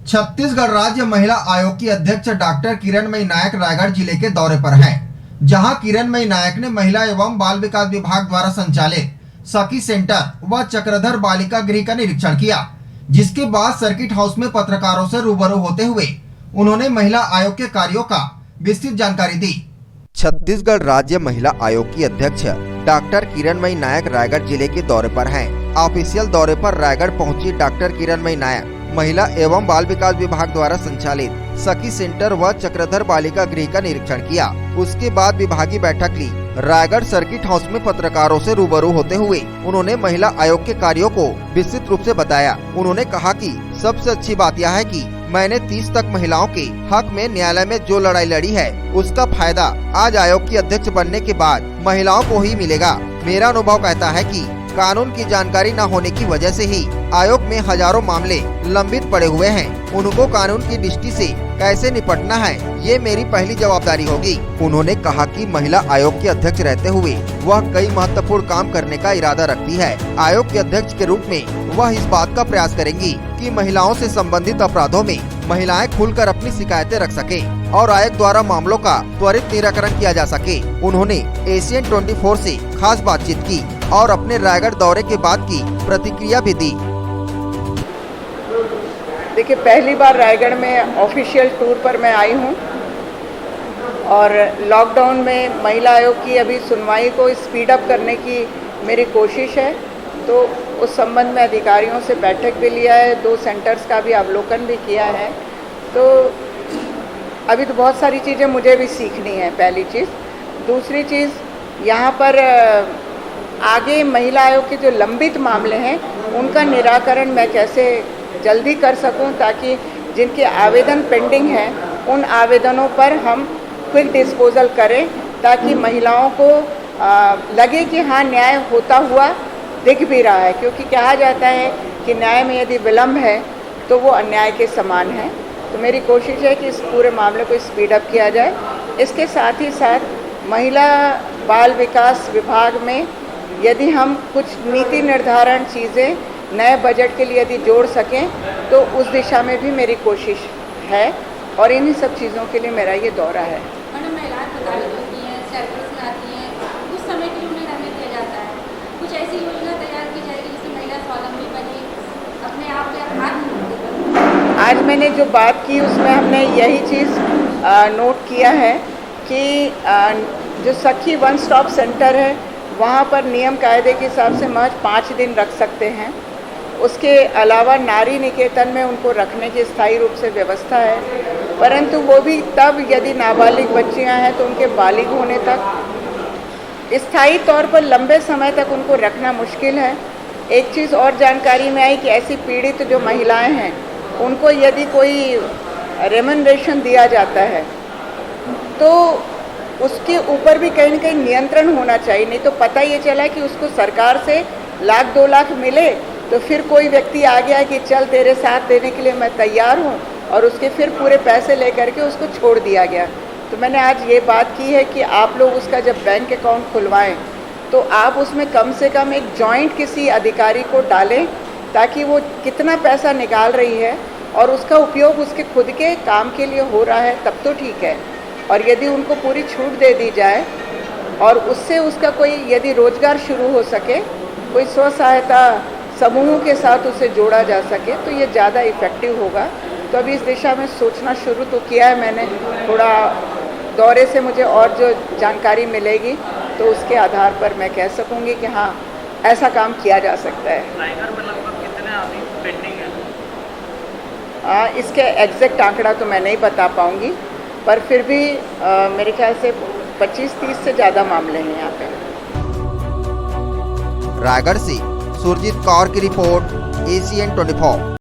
छत्तीसगढ़ राज्य महिला आयोग की अध्यक्ष डॉक्टर किरणमयी नायक रायगढ़ जिले के दौरे पर हैं, जहां किरणमयी नायक ने महिला एवं बाल विकास विभाग द्वारा संचालित सखी सेंटर व चक्रधर बालिका गृह का निरीक्षण किया। जिसके बाद सर्किट हाउस में पत्रकारों से रूबरू होते हुए उन्होंने महिला आयोग के कार्यों का विस्तृत जानकारी दी। छत्तीसगढ़ राज्य महिला आयोग की अध्यक्ष डॉक्टर किरणमयी नायक रायगढ़ जिले के दौरे पर हैं। ऑफिशियल दौरे पर रायगढ़ पहुंची डॉक्टर किरणमयी नायक महिला एवं बाल विकास विभाग द्वारा संचालित सखी सेंटर व चक्रधर बालिका गृह का निरीक्षण किया। उसके बाद विभागीय बैठक ली। रायगढ़ सर्किट हाउस में पत्रकारों से रूबरू होते हुए उन्होंने महिला आयोग के कार्यों को विस्तृत रूप से बताया। उन्होंने कहा कि सबसे अच्छी बात यह है कि मैंने 30 तक महिलाओं के हक में न्यायालय में जो लड़ाई लड़ी है, उसका फायदा आज आयोग की अध्यक्ष बनने के बाद महिलाओं को ही मिलेगा। मेरा अनुभव कहता है कि कानून की जानकारी न होने की वजह से ही आयोग में हजारों मामले लंबित पड़े हुए हैं। उनको कानून की दृष्टि से कैसे निपटना है, ये मेरी पहली जवाबदारी होगी। उन्होंने कहा कि महिला आयोग के अध्यक्ष रहते हुए वह कई महत्वपूर्ण काम करने का इरादा रखती है। आयोग के अध्यक्ष के रूप में वह इस बात का प्रयास करेंगी कि महिलाओं से संबंधित अपराधों में महिलाएं खुलकर अपनी शिकायतें रख सके और आयोग द्वारा मामलों का त्वरित निराकरण किया जा सके। उन्होंने एशियन 24 से खास बातचीत की और अपने रायगढ़ दौरे के बाद की प्रतिक्रिया भी दी। देखिए, पहली बार रायगढ़ में ऑफिशियल टूर पर मैं आई हूँ और लॉकडाउन में महिला आयोग की अभी सुनवाई को स्पीड अप करने की मेरी कोशिश है। तो उस संबंध में अधिकारियों से बैठक भी लिया है, 2 सेंटर्स का भी अवलोकन भी किया है। तो अभी तो बहुत सारी चीज़ें मुझे भी सीखनी है, पहली चीज़। दूसरी चीज़, यहाँ पर आगे महिला आयोग के जो लंबित मामले हैं उनका निराकरण मैं कैसे जल्दी कर सकूं, ताकि जिनके आवेदन पेंडिंग हैं उन आवेदनों पर हम क्विक डिस्पोजल करें, ताकि महिलाओं को लगे कि हाँ, न्याय होता हुआ दिख भी रहा है। क्योंकि कहा जाता है कि न्याय में यदि विलम्ब है तो वो अन्याय के समान है। तो मेरी कोशिश है कि इस पूरे मामले को स्पीड अप किया जाए। इसके साथ ही साथ महिला बाल विकास विभाग में यदि हम कुछ नीति निर्धारण चीज़ें नए बजट के लिए यदि जोड़ सकें तो उस दिशा में भी मेरी कोशिश है और इन्हीं सब चीज़ों के लिए मेरा ये दौरा है। मैडम, महिलाएं प्रताड़ित होती हैं, सेल्फलेस आती हैं, कुछ समय के लिए उन्हें रहने दिया जाता है। कुछ ऐसी योजना तैयार की जाएगी जिससे महिला स्वावलंबी बने, अपने आप में आत्मनिर्भर बने। आज मैंने जो बात की उसमें हमने यही चीज़ नोट किया है कि जो सखी वन स्टॉप सेंटर है वहाँ पर नियम कायदे के हिसाब से महज 5 दिन रख सकते हैं। उसके अलावा नारी निकेतन में उनको रखने की स्थायी रूप से व्यवस्था है, परंतु वो भी तब यदि नाबालिग बच्चियां हैं तो उनके बालिग होने तक। स्थायी तौर पर लंबे समय तक उनको रखना मुश्किल है। एक चीज़ और जानकारी में आई कि ऐसी पीड़ित जो महिलाएं हैं उनको यदि कोई रेम्यूनरेशन दिया जाता है तो उसके ऊपर भी कहीं ना कहीं नियंत्रण होना चाहिए। नहीं तो पता ये चला कि उसको सरकार से 1 लाख 2 लाख मिले तो फिर कोई व्यक्ति आ गया कि चल तेरे साथ देने के लिए मैं तैयार हूँ, और उसके फिर पूरे पैसे लेकर के उसको छोड़ दिया गया। तो मैंने आज ये बात की है कि आप लोग उसका जब बैंक अकाउंट खुलवाएं तो आप उसमें कम से कम एक जॉइंट किसी अधिकारी को डालें, ताकि वो कितना पैसा निकाल रही है और उसका उपयोग उसके खुद के काम के लिए हो रहा है तब तो ठीक है। और यदि उनको पूरी छूट दे दी जाए और उससे उसका कोई यदि रोजगार शुरू हो सके, कोई स्व सहायता समूहों के साथ उसे जोड़ा जा सके, तो ये ज़्यादा इफ़ेक्टिव होगा। तो अभी इस दिशा में सोचना शुरू तो किया है मैंने। थोड़ा दौरे से मुझे और जो जानकारी मिलेगी तो उसके आधार पर मैं कह सकूँगी कि हाँ, ऐसा काम किया जा सकता है। रायगढ़ में लगभग कितने अभी पेंडिंग है? इसके एग्जैक्ट आंकड़ा तो मैं नहीं बता पाऊँगी, पर फिर भी मेरे ख्याल से 25-30 से ज़्यादा मामले हैं यहाँ पे। रायगढ़ से सुरजीत कौर की रिपोर्ट, एशियन 24।